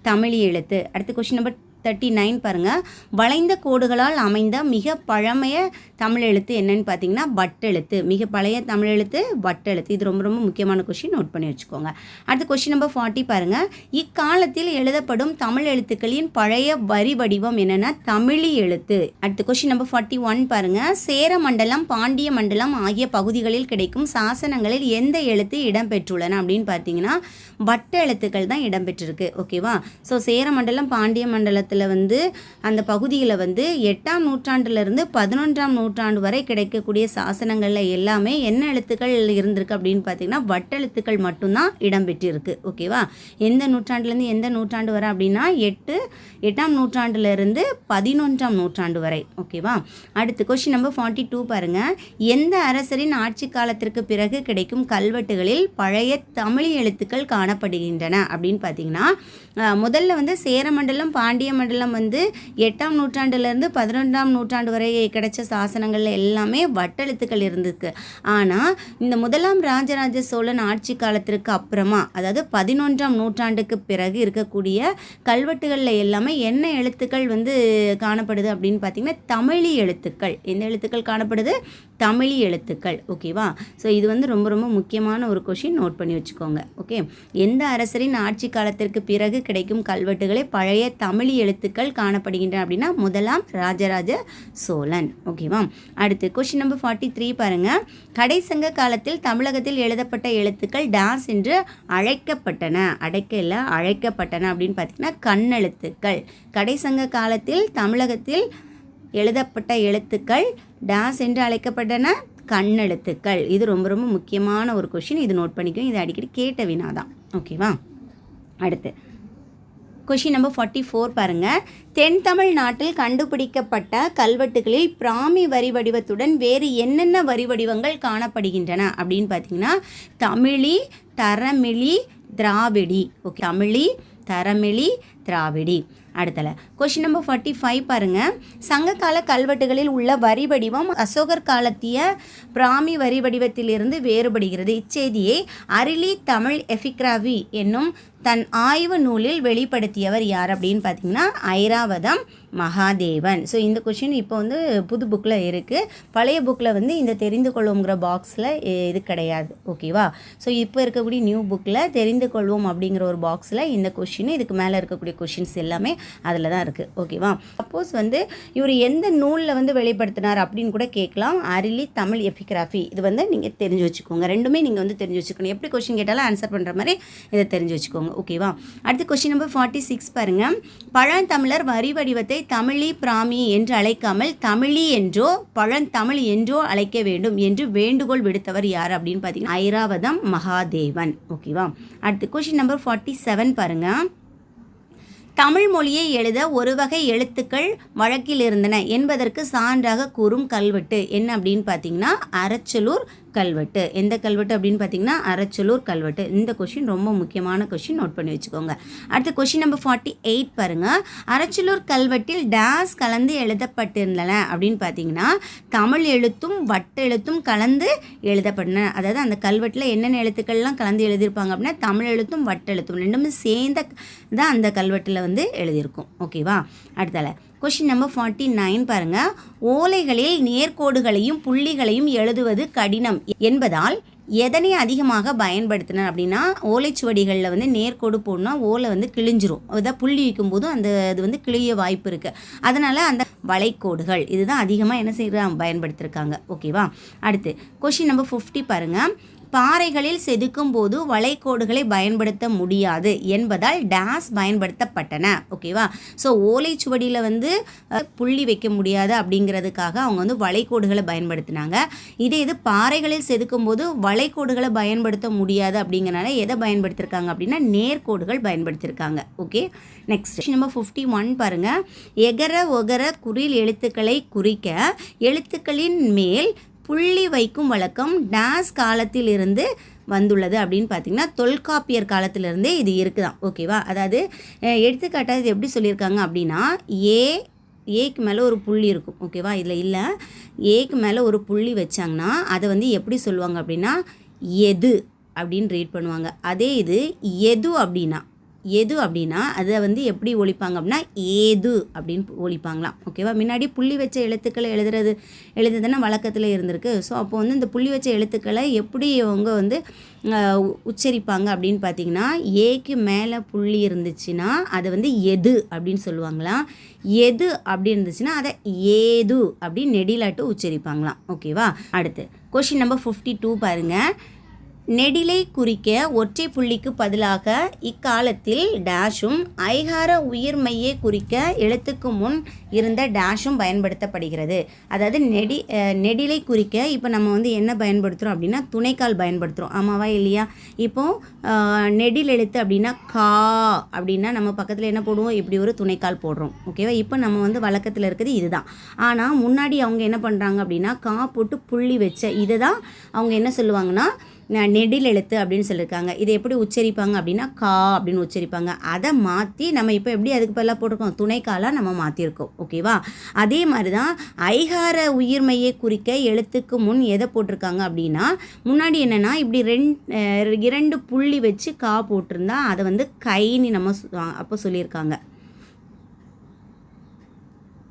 தமிழி எழுத்து. அடுத்து கொஷின் நம்பர் 39 பாருங்கள். வளைந்த கோடுகளால் அமைந்த மிக பழமைய தமிழ் எழுத்து என்னன்னு பார்த்தீங்கன்னா வட்டெழுத்து. மிக பழைய தமிழ் எழுத்து வட்டெழுத்து. இது ரொம்ப ரொம்ப முக்கியமான கொஷின், நோட் பண்ணி வச்சுக்கோங்க. அடுத்து கொஷின் நம்பர் 40 பாருங்கள். இக்காலத்தில் எழுதப்படும் தமிழ் எழுத்துக்களின் பழைய வரி வடிவம் என்னென்னா தமிழி எழுத்து. அடுத்து கொஷின் நம்பர் 41 பாருங்கள். சேர மண்டலம், பாண்டிய மண்டலம் ஆகிய பகுதிகளில் கிடைக்கும் சாசனங்களில் எந்த எழுத்து இடம்பெற்றுள்ளன அப்படின்னு பார்த்தீங்கன்னா வட்ட எழுத்துக்கள் தான் இடம்பெற்றிருக்கு. ஓகேவா. ஸோ சேர மண்டலம், பாண்டிய மண்டலத்தில் வந்து அந்த பகுதியில் வந்து 8ஆம் நூற்றாண்டிலிருந்து 11ஆம் நூற்றாண்டு வரை கிடைக்கக்கூடிய சாசனங்களில் எல்லாமே என்ன எழுத்துக்கள் இருந்திருக்கு அப்படின்னு பார்த்தீங்கன்னா வட்டெழுத்துக்கள் மட்டும்தான் இடம்பெற்றிருக்கு. ஓகேவா. எந்த நூற்றாண்டுலேருந்து எந்த நூற்றாண்டு வரை அப்படின்னா 8ஆம் நூற்றாண்டிலிருந்து 11ஆம் நூற்றாண்டு வரை. ஓகேவா. அடுத்து கொஸ்டின் நம்பர் 42 பாருங்கள். எந்த அரசரின் ஆட்சி காலத்திற்கு பிறகு கிடைக்கும் கல்வெட்டுகளில் பழைய தமிழ் எழுத்துக்கள் காணப்படுகின்றன அப்படின்னு பார்த்தீங்கன்னா முதல்ல வந்து சேரமண்டலம், பாண்டிய மண்டலம் வந்து 8ஆம் நூற்றாண்டுலேருந்து 11ஆம் நூற்றாண்டு வரை கிடைச்ச சாசனங்கள்ல எல்லாமே வட்டெழுத்துக்கள் இருந்திருக்கு. ஆனால் இந்த முதலாம் ராஜராஜ சோழன் ஆட்சி காலத்திற்கு அப்புறமா, அதாவது 11ஆம் நூற்றாண்டுக்கு பிறகு இருக்கக்கூடிய கல்வெட்டுகளில் எல்லாமே என்ன எழுத்துக்கள் வந்து காணப்படுது அப்படின்னு பார்த்தீங்கன்னா தமிழி எழுத்துக்கள். எந்த எழுத்துக்கள் காணப்படுது? தமிழி எழுத்துக்கள். ஓகேவா. ஸோ இது வந்து ரொம்ப ரொம்ப முக்கியமான ஒரு கொஷின், நோட் பண்ணி வச்சுக்கோங்க. ஓகே. எந்த அரசரின் ஆட்சி காலத்திற்கு பிறகு கிடைக்கும் கல்வெட்டுகளை பழைய தமிழ் எழுத்துக்கள் காணப்படுகின்றன அப்படின்னா முதலாம் ராஜராஜ சோழன். ஓகேவா. அடுத்து கொஸ்டின் நம்பர் 43 பாருங்க. கடைசங்க காலத்தில் தமிழகத்தில் எழுதப்பட்ட எழுத்துக்கள் டாஸ் என்று அழைக்கப்பட்டன. அழைக்கப்பட்டன அப்படின்னு பார்த்தீங்கன்னா கண்ணெழுத்துக்கள். கடைசங்க காலத்தில் தமிழகத்தில் எழுதப்பட்ட எழுத்துக்கள் டாஸ் என்று அழைக்கப்பட்டன கண்ணெழுத்துக்கள். இது ரொம்ப ரொம்ப முக்கியமான ஒரு கொஷின், இது நோட் பண்ணிக்கோங்க. இது அடிக்கடி கேட்ட வினாதான். ஓகேவா. அடுத்து கொஷின் நம்பர் 44 பாருங்கள். தென் தமிழ்நாட்டில் கண்டுபிடிக்கப்பட்ட கல்வெட்டுகளில் பிராமி வரி வடிவத்துடன் வேறு என்னென்ன வரி வடிவங்கள் காணப்படுகின்றன அப்படின்னு பார்த்தீங்கன்னா தமிழி, தரமிழி, திராவிடி. ஓகே. தமிழி, தரமிழி, திராவிடி. அடுத்தல கொஷின் நம்பர் 45 பாருங்கள். சங்ககால கல்வெட்டுகளில் உள்ள வரி வடிவம் அசோகர் காலத்திய பிராமி வரி வடிவத்திலிருந்து வேறுபடுகிறது. இச்செய்தியை அரிலி தமிழ் எபிகிராஃபி என்னும் தன் ஆய்வு நூலில் வெளிப்படுத்தியவர் யார் அப்படின்னு பார்த்தீங்கன்னா ஐராவதம் மகாதேவன். ஸோ இந்த கொஷின் இப்போ வந்து புது புக்கில் இருக்குது. பழைய புக்கில் வந்து இந்த தெரிந்து கொள்வோங்கிற பாக்ஸில் இது கிடையாது. ஓகேவா. ஸோ இப்போ இருக்கக்கூடிய நியூ புக்கில் தெரிந்து கொள்வோம் அப்படிங்கிற ஒரு பாக்ஸில் இந்த கொஷின், இதுக்கு மேலே இருக்கக்கூடிய கொஷின்ஸ் எல்லாமே அதில் தான் இருக்குது. ஓகேவா. சப்போஸ் வந்து இவர் எந்த நூலில் வந்து வெளிப்படுத்தினார் அப்படின்னு கூட கேட்கலாம். அரிலி தமிழ் எபிகிராஃபி. இது வந்து நீங்கள் தெரிஞ்சு வச்சுக்கோங்க. ரெண்டுமே நீங்கள் வந்து தெரிஞ்சு வச்சுக்கணும். எப்படி கொஷின் கேட்டாலும் ஆன்சர் பண்ணுற மாதிரி இதை தெரிஞ்சு வச்சுக்கோங்க. ஓகேவா. அடுத்து கொஸ்டின் நம்பர் 46 பாருங்க. பழந்தமிழர் வரி வடிவத்தை தமிழி பிராமி என்று அழைக்காமல் தமிழி என்றோ பழந்தமிழ் என்றோ அழைக்க வேண்டும் என்று வேண்டுகோள் விடுத்தவர் யார் அப்படின்னு பார்த்தீங்கன்னா ஐராவதம் மகாதேவன். ஓகேவா. அடுத்து கொஸ்டின் நம்பர் 47 பாருங்க. தமிழ் மொழியை எழுத ஒரு வகை எழுத்துக்கள் வழக்கில் இருந்தன என்பதற்கு சான்றாக கூறும் கல்வெட்டு என்ன அப்படின்னு பார்த்தீங்கன்னா அரச்சலூர் கல்வெட்டு. எந்த கல்வெட்டு அப்படின்னு பார்த்தீங்கன்னா அரச்சலூர் கல்வெட்டு. இந்த கொஷின் ரொம்ப முக்கியமான கொஷின், நோட் பண்ணி வச்சுக்கோங்க. அடுத்து கொஷின் நம்பர் 48 பாருங்கள். அரச்சலூர் கல்வெட்டில் டேஸ் கலந்து எழுதப்பட்டிருந்தன அப்படின்னு பார்த்தீங்கன்னா தமிழ் எழுத்தும் வட்டெழுத்தும் கலந்து எழுதப்பட்டன. அதாவது அந்த கல்வெட்டில் என்னென்ன எழுத்துக்கள்லாம் கலந்து எழுதியிருப்பாங்க அப்படின்னா தமிழ் எழுத்தும் வட்டெழுத்தும் ரெண்டுமே சேர்ந்த தான் அந்த கல்வெட்டில் வந்து எழுதியிருக்கும். ஓகேவா? அடுத்தால கொஷின் நம்பர் 49 பாருங்கள். ஓலைகளில் நேர்கோடுகளையும் புள்ளிகளையும் எழுதுவது கடினம் என்பதால் எதனை அதிகமாக பயன்படுத்தினர் அப்படின்னா ஓலைச்சுவடிகளில் வந்து நேர்கோடு போடணும்னா ஓலை வந்து கிழிஞ்சிரும். அதான் புள்ளி வைக்கும்போது அந்த இது வந்து கிழிய வாய்ப்பு இருக்குது. அதனால் அந்த வளைக்கோடுகள் இதுதான் அதிகமாக என்ன செய்கிறாங்க பயன்படுத்தியிருக்காங்க. ஓகேவா? அடுத்து கொஷின் நம்பர் 50 பாருங்கள். பாறைகளில் செதுக்கும் போது வளைக்கோடுகளை பயன்படுத்த முடியாது என்பதால் டேஸ் பயன்படுத்தப்பட்டன. ஓகேவா? ஸோ ஓலைச்சுவடியில் வந்து புள்ளி வைக்க முடியாது அப்படிங்கிறதுக்காக அவங்க வந்து வளைக்கோடுகளை பயன்படுத்தினாங்க. இது பாறைகளில் செதுக்கும் போது வளைக்கோடுகளை பயன்படுத்த முடியாது அப்படிங்கிறனால எதை பயன்படுத்தியிருக்காங்க அப்படின்னா நேர்கோடுகள் பயன்படுத்தியிருக்காங்க. ஓகே, நெக்ஸ்ட் நம்பர் 51 பாருங்கள். எகர ஒகர குறில் எழுத்துக்களை குறிக்க எழுத்துக்களின் மேல் புள்ளி வைக்கும் வழக்கம் டேஸ் காலத்தில் இருந்து வந்துள்ளது அப்படின்னு பார்த்தீங்கன்னா தொல்காப்பியர் காலத்திலிருந்தே இது இருக்குதான். ஓகேவா? அதாவது எடுத்துக்காட்டாக இது எப்படி சொல்லியிருக்காங்க அப்படின்னா ஏக்கு மேலே ஒரு புள்ளி இருக்கும். ஓகேவா? இதில் இல்லை, ஏக்கு மேலே ஒரு புள்ளி வச்சாங்கன்னா அதை வந்து எப்படி சொல்லுவாங்க அப்படின்னா எது அப்படின்னு ரீட் பண்ணுவாங்க. அதே இது எது அப்படின்னா அதை வந்து எப்படி ஒழிப்பாங்க அப்படின்னா ஏது அப்படின்னு ஒழிப்பாங்களாம். ஓகேவா? முன்னாடி புள்ளி வச்ச எழுத்துக்களை எழுதுதானே வழக்கத்தில் இருந்திருக்கு. ஸோ அப்போ வந்து இந்த புள்ளி வச்ச எழுத்துக்களை எப்படி அவங்க வந்து உச்சரிப்பாங்க அப்படின்னு பார்த்தீங்கன்னா ஏக்கு மேலே புள்ளி இருந்துச்சுன்னா அதை வந்து எது அப்படின்னு சொல்லுவாங்களாம். எது அப்படி இருந்துச்சுன்னா அதை ஏது அப்படின்னு நெடிலாட்டு உச்சரிப்பாங்களாம். ஓகேவா? அடுத்து கொஷின் நம்பர் 52 பாருங்கள். நெடிலை குறிக்க ஒற்றை புள்ளிக்கு பதிலாக இக்காலத்தில் டேஷும் ஐகார உயிர்மெய்யை குறிக்க எழுத்துக்கு முன் இருந்த டேஷும் பயன்படுத்தப்படுகிறது. அதாவது நெடிலை குறிக்க இப்போ நம்ம வந்து என்ன பயன்படுத்துகிறோம் அப்படின்னா துணைக்கால் பயன்படுத்துகிறோம். ஆமாவா இல்லையா? இப்போது நெடில் எழுத்து அப்படின்னா கா அப்படின்னா நம்ம பக்கத்தில் என்ன போடுவோம், இப்படி ஒரு துணைக்கால் போடுறோம். ஓகேவா? இப்போ நம்ம வந்து வழக்கத்தில் இருக்கிறது இதுதான். ஆனால் முன்னாடி அவங்க என்ன பண்ணுறாங்க அப்படின்னா கா போட்டு புள்ளி வச்ச இதை தான் அவங்க என்ன சொல்லுவாங்கன்னா நெடில் எழுத்து அப்படின்னு சொல்லியிருக்காங்க. இதை எப்படி உச்சரிப்பாங்க அப்படின்னா கா அப்படின்னு உச்சரிப்பாங்க. அதை மாற்றி நம்ம இப்போ எப்படி அதுக்கு பதிலாக போட்டிருக்கோம், துணைக்காலாக நம்ம மாற்றிருக்கோம். ஓகேவா? அதே மாதிரி தான் ஐகார உயிர்மையை குறிக்க எழுத்துக்கு முன் எதை போட்டிருக்காங்க அப்படின்னா முன்னாடி என்னென்னா இப்படி இரண்டு புள்ளி வச்சு கா போட்டிருந்தா அதை வந்து கைன்னு நம்ம அப்போ சொல்லியிருக்காங்க.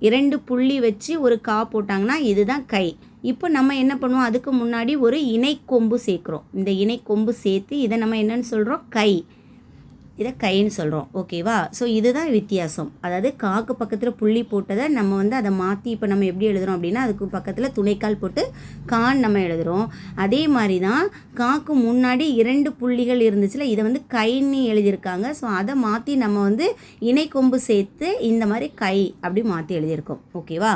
2 புள்ளி வச்சு ஒரு கா போட்டாங்கன்னா இதுதான் கை. இப்போ நம்ம என்ன பண்ணுவோம், அதுக்கு முன்னாடி ஒரு இணைக்கொம்பு சேர்க்குறோம். இந்த இணைக்கொம்பு சேர்த்து இதை நம்ம என்னன்னு சொல்கிறோம், கை. இதை கைன்னு சொல்கிறோம். ஓகேவா? ஸோ இதுதான் வித்தியாசம். அதாவது காக்கு பக்கத்தில் புள்ளி போட்டதை நம்ம வந்து அதை மாற்றி இப்போ நம்ம எப்படி எழுதுகிறோம் அப்படின்னா அதுக்கு பக்கத்தில் துணைக்கால் போட்டு கான் நம்ம எழுதுகிறோம். அதே மாதிரி தான் காக்கு முன்னாடி 2 புள்ளிகள் இருந்துச்சுல இதை வந்து கைன்னு எழுதியிருக்காங்க. ஸோ அதை மாற்றி நம்ம வந்து இணைக்கொம்பு சேர்த்து இந்த மாதிரி கை அப்படி மாற்றி எழுதியிருக்கோம். ஓகேவா?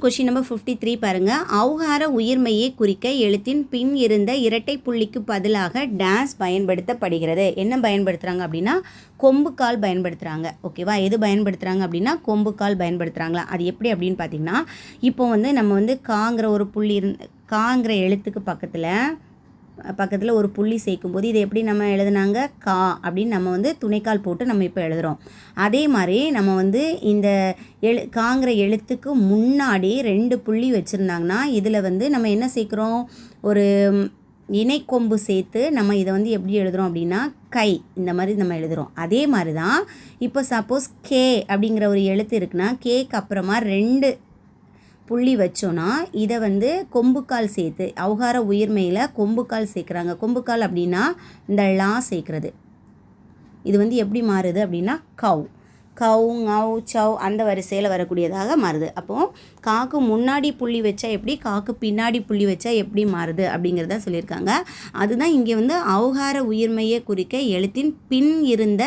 கொஷின் நம்பர் 53 பாருங்கள். ஔகார உயிர்மையை குறிக்க எழுத்தின் பின் இருந்த இரட்டை புள்ளிக்கு பதிலாக டேஸ் பயன்படுத்தப்படுகிறது. என்ன பயன்படுத்துகிறாங்க அப்படின்னா கொம்புக்கால் பயன்படுத்துகிறாங்க. ஓகேவா? எது பயன்படுத்துகிறாங்க அப்படின்னா கொம்புக்கால் பயன்படுத்துகிறாங்களா? அது எப்படி அப்படின்னு பார்த்தீங்கன்னா இப்போ வந்து நம்ம வந்து காங்கிற ஒரு புள்ளி காங்கிற எழுத்துக்கு பக்கத்தில் ஒரு புள்ளி சேர்க்கும்போது இதை எப்படி நம்ம எழுதுனாங்க கா அப்படின்னு நம்ம வந்து துணைக்கால் போட்டு நம்ம இப்போ எழுதுகிறோம். அதே மாதிரி நம்ம வந்து இந்த காங்கிற எழுத்துக்கு முன்னாடி 2 புள்ளி வச்சுருந்தாங்கன்னா இதில் வந்து நம்ம என்ன சேர்க்குறோம், ஒரு இணைக்கொம்பு சேர்த்து நம்ம இதை வந்து எப்படி எழுதுகிறோம் அப்படின்னா கை இந்த மாதிரி நம்ம எழுதுகிறோம். அதே மாதிரி தான் இப்போ சப்போஸ் கே அப்படிங்கிற ஒரு எழுத்து இருக்குன்னா கேக்கு அப்புறமா 2 புள்ளி வச்சோன்னா இதை வந்து கொம்புக்கால் சேர்த்து ஔகார உயிர்மையில் கொம்புக்கால் சேர்க்குறாங்க. கொம்புக்கால் அப்படின்னா இந்த லா சேர்க்குறது. இது வந்து எப்படி மாறுது அப்படின்னா கவ் ngau சவ் அந்த வரிசையில் வரக்கூடியதாக மாறுது. அப்போது காக்கு முன்னாடி புள்ளி வச்சா எப்படி, காக்கு பின்னாடி புள்ளி வச்சா எப்படி மாறுது அப்படிங்கிறத சொல்லியிருக்காங்க. அதுதான் இங்கே வந்து ஔகார உயிர்மையை குறிக்க எழுத்தின் பின் இருந்த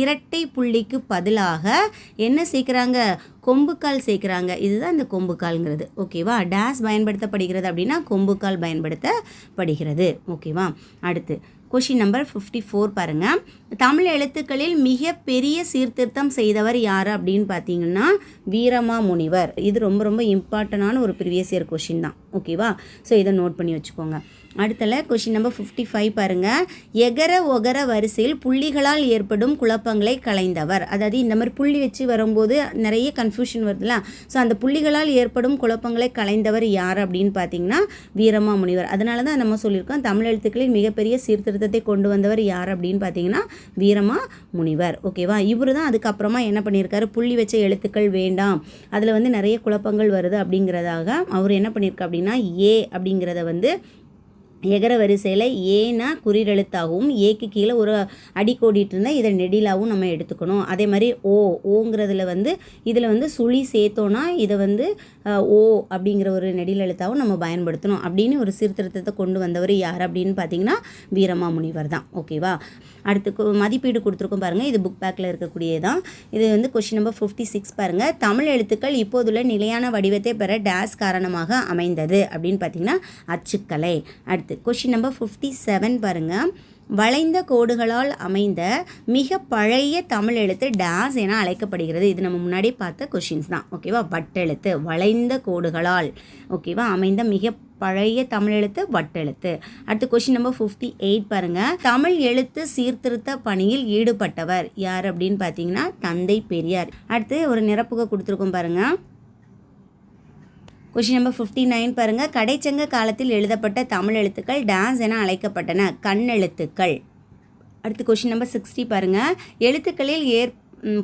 இரட்டை புள்ளிக்கு பதிலாக என்ன சேர்க்குறாங்க, கொம்புக்கால் சேர்க்குறாங்க. இதுதான் இந்த கொம்புக்கால்ங்கிறது. ஓகேவா? டேஸ் பயன்படுத்தப்படுகிறது அப்படின்னா கொம்புக்கால் பயன்படுத்தப்படுகிறது. ஓகேவா? அடுத்து கொஷின் நம்பர் 54 பாருங்கள். தமிழ் எழுத்துக்களில் மிக பெரிய சீர்திருத்தம் செய்தவர் யார் அப்படின்னு பார்த்தீங்கன்னா வீரமாமுனிவர். இது ரொம்ப ரொம்ப இம்பார்ட்டண்டான ஒரு ப்ரீவியஸ் இயர் கொஷின் தான். ஓகேவா? ஸோ இதை நோட் பண்ணி வச்சுக்கோங்க. அடுத்தல கொஷின் நம்பர் 55 பாருங்கள். எகர ஒகர வரிசையில் புள்ளிகளால் ஏற்படும் குழப்பங்களை களைந்தவர். அதாவது இந்த மாதிரி புள்ளி வச்சு வரும்போது நிறைய கன்ஃபியூஷன் வருதுல்ல. ஸோ அந்த புள்ளிகளால் ஏற்படும் குழப்பங்களை களைந்தவர் யார் அப்படின்னு பார்த்தீங்கன்னா வீரமாமுனிவர். அதனால தான் நம்ம சொல்லியிருக்கோம் தமிழ் எழுத்துக்களில் மிகப்பெரிய சீர்திருத்தத்தை கொண்டு வந்தவர் யார் அப்படின்னு பார்த்தீங்கன்னா வீரமாமுனிவர். ஓகேவா? இவர் தான் அதுக்கப்புறமா என்ன பண்ணியிருக்காரு, புள்ளி வச்ச எழுத்துக்கள் வேண்டாம், அதில் வந்து நிறைய குழப்பங்கள் வருது அப்படிங்கிறதாக அவர் என்ன பண்ணியிருக்கா அப்படின்னா ஏ அப்படிங்கிறத வந்து எகர வரிசையில் ஏன்னா குறிரெழுத்தாகவும் ஏக்கு கீழே ஒரு அடிக்கோடிட்டு இருந்தால் இதை நெடிலாகவும் நம்ம எடுத்துக்கணும். அதே மாதிரி ஓங்கிறதுல வந்து இதில் வந்து சுழி சேர்த்தோன்னா இதை வந்து ஓ அப்படிங்கிற ஒரு நெடில் எழுத்தாகவும் நம்ம பயன்படுத்தணும் அப்படின்னு ஒரு சீர்திருத்தத்தை கொண்டு வந்தவர் யார் அப்படின்னு பார்த்தீங்கன்னா வீரமாமுனிவர் தான். ஓகேவா? அடுத்து மதிப்பீடு கொடுத்துருக்கோம் பாருங்கள். இது புக் பேக்கில் இருக்கக்கூடியதான். இது வந்து கொஷின் நம்பர் 56 பாருங்கள். தமிழ் எழுத்துக்கள் இப்போதுள்ள நிலையான வடிவத்தை பெற டேஸ் காரணமாக அமைந்தது அப்படின்னு பார்த்தீங்கன்னா அச்சுக்கலை. அடுத்து கொஷின் நம்பர் 57 பாருங்கள். வளைந்த கோடுகளால் அமைந்த மிக பழைய தமிழ் எழுத்து டேஸ் என அழைக்கப்படுகிறது. இது நம்ம முன்னாடி பார்த்த கொஷின்ஸ் தான். ஓகேவா? வட்டெழுத்து, வளைந்த கோடுகளால் ஓகேவா அமைந்த மிக பழைய தமிழ் எழுத்து வட்டெழுத்து. அடுத்து கொஷின் நம்பர் 58 பாருங்கள். தமிழ் எழுத்து சீர்திருத்த பணியில் ஈடுபட்டவர் யார் அப்படின்னு பார்த்தீங்கன்னா தந்தை பெரியார். அடுத்து ஒரு நிரப்புக கொடுத்துருக்கோம் பாருங்கள். கொஷின் நம்பர் 59 பாருங்கள். கடைச்சங்க காலத்தில் எழுதப்பட்ட தமிழ் எழுத்துக்கள் டேஸ் என அழைக்கப்பட்டன, கண்ணெழுத்துக்கள். அடுத்து கொஷின் நம்பர் 60 பாருங்கள். எழுத்துக்களில்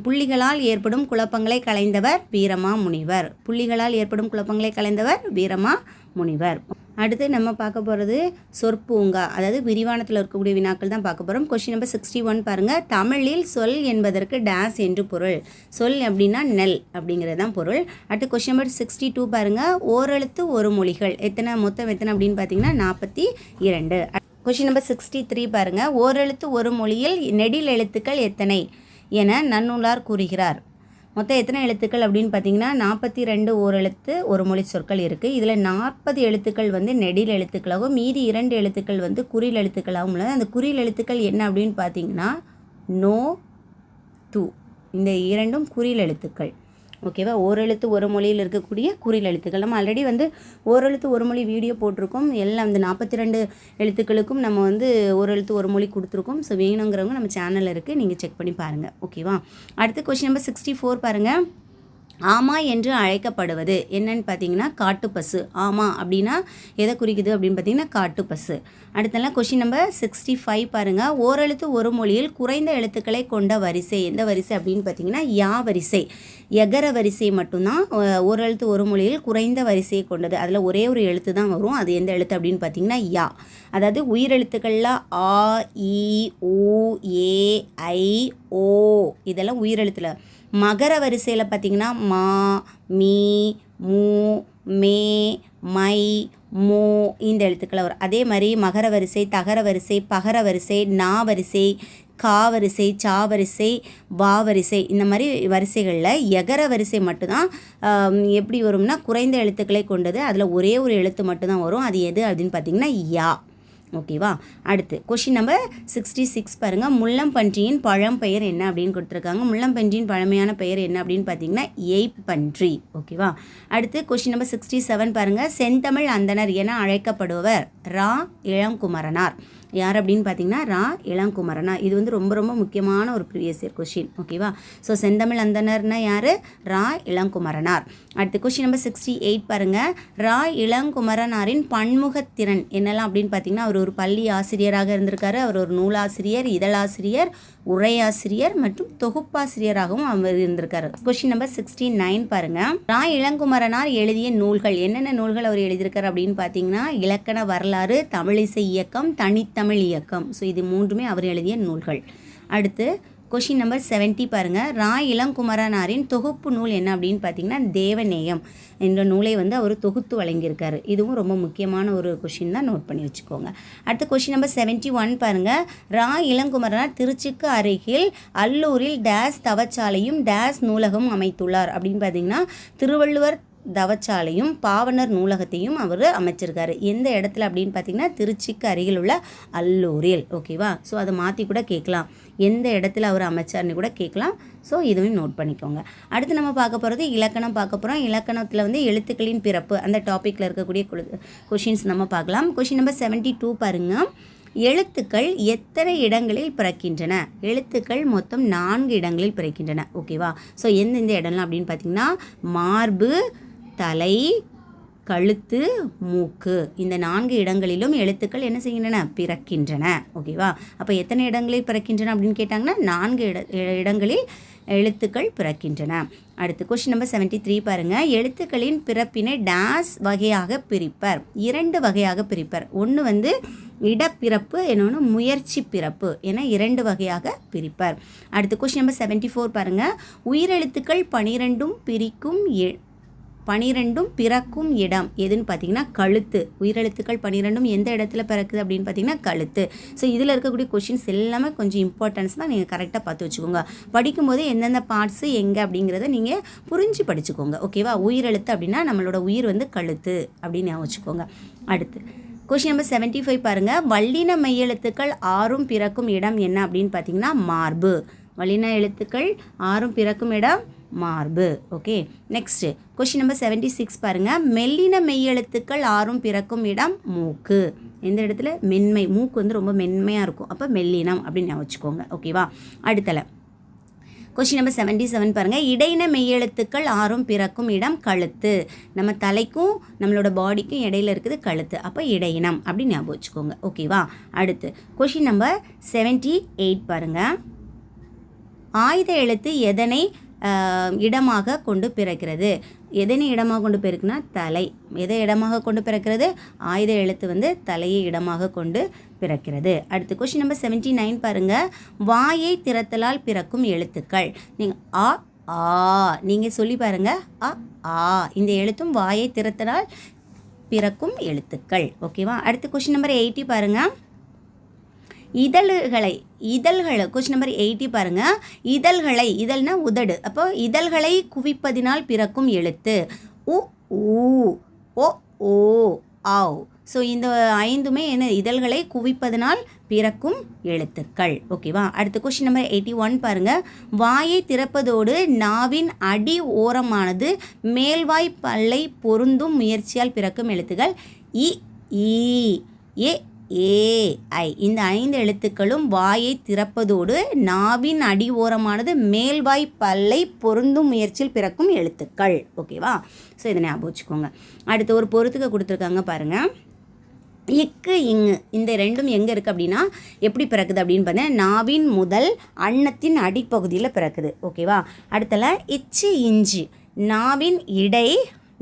புள்ளிகளால் ஏற்படும் குழப்பங்களை களைந்தவர் வீரமாமுனிவர். புள்ளிகளால் ஏற்படும் குழப்பங்களை களைந்தவர் வீரமாமுனிவர். அடுத்து நம்ம பார்க்க போகிறது சொற்பூங்கா, அதாவது விரிவானத்தில் இருக்கக்கூடிய வினாக்கள் தான் பார்க்க போகிறோம். கொஷின் நம்பர் 61 பாருங்கள். தமிழில் சொல் என்பதற்கு டேஸ் என்று பொருள். சொல் அப்படின்னா நெல் அப்படிங்கிறது தான் பொருள். அடுத்து கொஷின் நம்பர் 62 பாருங்கள். ஓரெழுத்து ஒரு மொழிகள் மொத்தம் எத்தனை அப்படின்னு பார்த்தீங்கன்னா 42. கொஷின் நம்பர் 63 பாருங்கள். ஓரெழுத்து ஒரு மொழியில் நெடில் எழுத்துக்கள் எத்தனை என நன்னூலார் கூறுகிறார். மொத்தம் எத்தனை எழுத்துக்கள் அப்படின்னு பார்த்தீங்கன்னா 42 ஓரெழுத்து ஒரு மொழி சொற்கள் இருக்குது. இதில் 40 எழுத்துக்கள் வந்து நெடில் எழுத்துக்களாகவும் மீதி 2 எழுத்துக்கள் வந்து குறில் எழுத்துக்களாகவும் உள்ளது. அந்த குறில் எழுத்துக்கள் என்ன அப்படின்னு பார்த்தீங்கன்னா நோ, து, இந்த இரண்டும் குறில் எழுத்துக்கள். ஓகேவா? ஓரெழுத்து ஒரு மொழியில் இருக்கக்கூடிய குறில் எழுத்துக்கள். நம்ம ஆல்ரெடி வந்து ஓரெழுத்து ஒரு மொழி வீடியோ போட்டிருக்கோம். எல்லாம் அந்த 42 எழுத்துக்களுக்கும் நம்ம வந்து ஓரெழுத்து ஒரு மொழி கொடுத்துருக்கோம். ஸோ வேணுங்கிறவங்க நம்ம சேனலில் இருக்குது, நீங்கள் செக் பண்ணி பாருங்கள். ஓகேவா? அடுத்து கொஷின் நம்பர் 64 பாருங்கள். ஆமா என்று அழைக்கப்படுவது என்னன்னு பார்த்தீங்கன்னா காட்டுப்பசு. ஆமா அப்படின்னா எதை குறிக்குது அப்படின்னு பார்த்தீங்கன்னா காட்டுப்பசு. அடுத்தலாம் கொஷின் நம்பர் 65 பாருங்கள். ஓரெழுத்து ஒரு மொழியில் குறைந்த எழுத்துக்களை கொண்ட வரிசை எந்த வரிசை அப்படின்னு பார்த்தீங்கன்னா யா வரிசை. எகர வரிசை மட்டும்தான் ஓரெழுத்து ஒரு மொழியில் குறைந்த வரிசையை கொண்டது. அதில் ஒரே ஒரு எழுத்து தான் வரும். அது எந்த எழுத்து அப்படின்னு பார்த்தீங்கன்னா யா. அதாவது உயிரெழுத்துக்களில் ஆ, இ, ஊ, ஏ, ஐ, ஓ இதெல்லாம் உயிரெழுத்தில். மகர வரிசையில் பார்த்திங்கன்னா மா, மீ, மூ, மே, மை, மோ இந்த எழுத்துக்களை வரும். அதே மாதிரி மகர வரிசை, தகர வரிசை, பகர வரிசை, நா வரிசை, கா வரிசை, சா வரிசை, வா வரிசை இந்த மாதிரி வரிசைகளில் எகர வரிசை மட்டும்தான் எப்படி வரும்னா குறைந்த எழுத்துக்களை கொண்டது. அதில் ஒரே ஒரு எழுத்து மட்டும்தான் வரும். அது எது அப்படின்னு பார்த்திங்கன்னா யா. ஓகேவா? அடுத்து கொஷின் நம்பர் 66 பாருங்கள். முள்ளம்பன்றியின் பழம்பெயர் என்ன அப்படின்னு கொடுத்துருக்காங்க. முள்ளம்பன்றியின் பழமையான பெயர் என்ன அப்படின்னு பார்த்தீங்கன்னா எய்ப்பன்றி. ஓகேவா? அடுத்து கொஷின் நம்பர் 67 பாருங்கள். செந்தமிழ் அந்தனர் என அழைக்கப்படுவர் ரா இளங்குமரனார். யார் அப்படின்னு பார்த்தீங்கன்னா ரா இளங்குமரனார். இது வந்து ரொம்ப ரொம்ப முக்கியமான ஒரு ப்ரீவியஸ் இயர் கொஷின். ஓகேவா? ஸோ செந்தமிழ் அந்தனர்னா யார்? ரா இளங்குமரனார். அடுத்து கொஷின் நம்பர் 68 பாருங்கள். ரா இளங்குமரனாரின் பன்முகத்திறன் என்னெல்லாம் அப்படின்னு பார்த்தீங்கன்னா அவர் ஒரு பள்ளி ஆசிரியராக இருந்திருக்காரு. அவர் ஒரு நூலாசிரியர், இதழாசிரியர், உரையாசிரியர் மற்றும் தொகுப்பாசிரியராகவும் அவர் இருந்திருக்காரு. கொஷின் நம்பர் 69 பாருங்கள். ரா இளங்குமரனார் எழுதிய நூல்கள் என்னென்ன நூல்கள் அவர் எழுதியிருக்காரு அப்படின்னு பார்த்தீங்கன்னா இலக்கண வரலாறு, தமிழிசை இயக்கம், தனித்தமிழ் இயக்கம். ஸோ இது மூன்றுமே அவர் எழுதிய நூல்கள். அடுத்து கொஷின் நம்பர் 70 பாருங்கள். ரா இளங்குமரனாரின் தொகுப்பு நூல் என்ன அப்படின்னு பார்த்தீங்கன்னா தேவநேயம் என்ற நூலை வந்து அவர் தொகுத்து வழங்கியிருக்காரு. இதுவும் ரொம்ப முக்கியமான ஒரு கொஷின் தான், நோட் பண்ணி வச்சுக்கோங்க. அடுத்து கொஷின் நம்பர் 71 பாருங்கள். ரா இளங்குமரனார் திருச்சிக்கு அருகில் அல்லூரில் டேஸ் தவச்சாலையும் டேஸ் நூலகமும் அமைத்துள்ளார் அப்படின்னு பார்த்தீங்கன்னா திருவள்ளுவர் தவச்சாலையும் பாவனர் நூலகத்தையும் அவர் அமைச்சிருக்காரு. எந்த இடத்துல அப்படின்னு பார்த்தீங்கன்னா திருச்சிக்கு அருகில் உள்ள அல்லூரில். ஓகேவா? ஸோ அதை மாற்றி கூட கேட்கலாம், எந்த இடத்துல அவர் அமைச்சார்னு கூட கேட்கலாம். ஸோ இதுவும் நோட் பண்ணிக்கோங்க. அடுத்து நம்ம பார்க்க போகிறது இலக்கணம் பார்க்க போகிறோம். இலக்கணத்தில் வந்து எழுத்துக்களின் பிறப்பு அந்த டாப்பிக்கில் இருக்கக்கூடிய கொஷின்ஸ் நம்ம பார்க்கலாம். கொஷின் நம்பர் 72 பாருங்கள். எழுத்துக்கள் எத்தனை இடங்களில் பிறக்கின்றன? எழுத்துக்கள் மொத்தம் 4 இடங்களில் பிறக்கின்றன. ஓகேவா? ஸோ எந்தெந்த இடம்லாம் அப்படின்னு பார்த்தீங்கன்னா மார்பு, தலை, கழுத்து, மூக்கு, இந்த 4 இடங்களிலும் எழுத்துக்கள் என்ன செய்கின்றன? பிறக்கின்றன. ஓகேவா? அப்போ எத்தனை இடங்களில் பிறக்கின்றன அப்படின்னு கேட்டாங்கன்னா 4 இடங்களில் எழுத்துக்கள் பிறக்கின்றன. அடுத்து கொஸ்டின் நம்பர் 73 பாருங்கள். எழுத்துக்களின் பிறப்பினை டேஸ் வகையாக பிரிப்பர். 2 வகையாக பிரிப்பர். ஒன்று வந்து இடப்பிறப்பு, இன்னொன்று முயற்சி பிறப்பு என 2 வகையாக பிரிப்பர். அடுத்து கொஸ்டின் நம்பர் 74 பாருங்கள். உயிரெழுத்துக்கள் 12 பிறக்கும் இடம் எதுன்னு பார்த்தீங்கன்னா கழுத்து. உயிரெழுத்துக்கள் 12 எந்த இடத்துல பிறக்குது அப்படின்னு பார்த்தீங்கன்னா கழுத்து. ஸோ இதில் இருக்கக்கூடிய கொஷின்ஸ் எல்லாமே கொஞ்சம் இம்பார்ட்டன்ஸ் தான், நீங்கள் கரெக்டாக பார்த்து வச்சுக்கோங்க. படிக்கும்போது எந்தெந்த பார்ட்ஸு எங்கே அப்படிங்கிறத நீங்கள் புரிஞ்சு படிச்சுக்கோங்க. ஓகேவா? உயிரெழுத்து அப்படின்னா நம்மளோட உயிர் வந்து கழுத்து அப்படின்னு வச்சுக்கோங்க. அடுத்து கொஷின் நம்பர் 75 பாருங்கள். வல்லின மெய்யெழுத்துக்கள் 6 பிறக்கும் இடம் என்ன அப்படின்னு பார்த்தீங்கன்னா மார்பு. வல்லின எழுத்துக்கள் 6 பிறக்கும் இடம் மார்பு. ஓகே, நெக்ஸ்ட் கொஸ்டின் நம்பர் 76 பாருங்கள். மெல்லின மெய்யெழுத்துக்கள் 6 பிறக்கும் இடம் மூக்கு. எந்த இடத்துல? மென்மை. மூக்கு வந்து ரொம்ப மென்மையாக இருக்கும், அப்போ மெல்லினம் அப்படின்னு வச்சுக்கோங்க. ஓகேவா? அடுத்தல கொஸ்டின் நம்பர் 77 பாருங்கள். இடையின மெய்யெழுத்துக்கள் 6 பிறக்கும் இடம் கழுத்து. நம்ம தலைக்கும் நம்மளோட பாடிக்கும் இடையில இருக்குது கழுத்து, அப்போ இடையினம் அப்படின்னு ஞாபகம் வச்சுக்கோங்க. ஓகேவா? அடுத்து கொஸ்டின் நம்பர் 78 பாருங்கள். ஆயுத எழுத்து எதனை இடமாக கொண்டு பிறக்கிறது? எதனை இடமாக கொண்டு பிறக்குன்னா தலை. எதை இடமாக கொண்டு பிறக்கிறது? ஆயுத எழுத்து வந்து தலையை இடமாக கொண்டு பிறக்கிறது. அடுத்து கொஸ்டின் நம்பர் 79 பாருங்கள். வாயை திறத்தலால் பிறக்கும் எழுத்துக்கள். நீங்கள் ஆ நீங்கள் சொல்லி பாருங்கள். ஆ இந்த எழுத்தும் வாயை திறத்தலால் பிறக்கும் எழுத்துக்கள். ஓகேவா? அடுத்து கொஸ்டின் நம்பர் 80 பாருங்கள். இதழ்களை கொஸ்டின் நம்பர் 80 பாருங்கள். இதழ்களை, இதழ்னா உதடு, அப்போ இதழ்களை குவிப்பதினால் பிறக்கும் எழுத்து உ ஊ ஓ ஓ ஆவ். ஸோ இந்த 5மே என்ன? இதழ்களை குவிப்பதனால் பிறக்கும் எழுத்துக்கள். ஓகேவா? அடுத்து கொஸ்டின் நம்பர் 81 பாருங்கள். வாயை திறப்பதோடு நாவின் அடி ஓரமானது மேல்வாய் பல்லை பொருந்தும் முயற்சியால் பிறக்கும் எழுத்துக்கள் இ ஈ ஏ ஏ ஐ. இந்த 5 எழுத்துக்களும் வாயை திறப்பதோடு நாவின் அடி ஓரமானது மேல்வாய் பல்லை பொருந்தும் முயற்சியில் பிறக்கும் எழுத்துக்கள். ஓகேவா? ஸோ இதை ஞாபகம் வச்சுக்கோங்க. அடுத்து ஒரு பொறுத்துக்க கொடுத்துருக்காங்க பாருங்கள். இக்கு இங்கு இந்த 2ம் எங்கே இருக்குது அப்படின்னா எப்படி பிறக்குது அப்படின்னு பார்த்தீங்கன்னா நாவின் முதல் அன்னத்தின் அடிப்பகுதியில் பிறக்குது. ஓகேவா? அடுத்தல இச்சு இஞ்சு நாவின் இடை